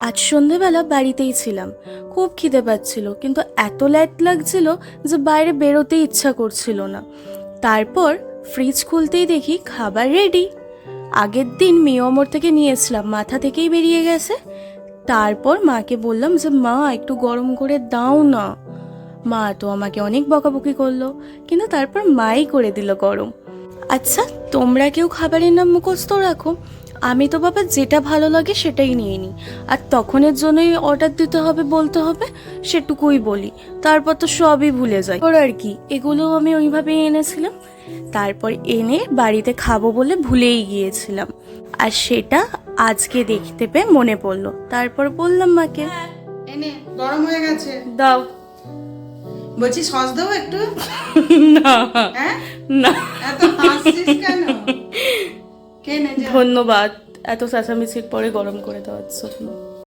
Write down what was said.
আজ সন্ধেবেলা বাড়িতেই ছিলাম, খুব খিদে পাচ্ছিল, কিন্তু এত ল্যাট লাগছিল যে বাইরে বেরোতেই ইচ্ছা করছিল না। তারপর ফ্রিজ খুলতেই দেখি খাবার রেডি। আগের দিন মেয়ে অমর থেকে নিয়েছিলাম, মাথা থেকেই বেরিয়ে গেছে। তারপর মাকে বললাম যে মা একটু গরম করে দাও না। মা তো আমাকে অনেক বকাবকি করলো, কিন্তু তারপর মাই করে দিল গরম। আচ্ছা, তোমরা কেউ খাবারের নাম মুখস্থ রাখো? আমি তো বাবা যেটা ভালো লাগে সেটাই নিয়ে নিই, আর তখনের জন্যই অর্ডার দিতে হবে বলতে হবে সেটুকুই বলি, তারপর তো সবই ভুলে যাই। ওর আর কি, এগুলো আমি ওইভাবেই এনেছিলাম, তারপর এনে বাড়িতে খাবো বলে ভুলেই গিয়েছিলাম, আর সেটা আজকে দেখতে পেয়ে মনে পড়লো। তারপর বললাম মাকে, এনে গরম হয়ে গেছে, দাও। বলছি সস দেবো একটু? না হ্যাঁ, না, এত হাসছিস কেন? কে নে যা। ধন্যবাদ এত চেঁচামেচির পরে গরম করে দেওয়ার জন্য।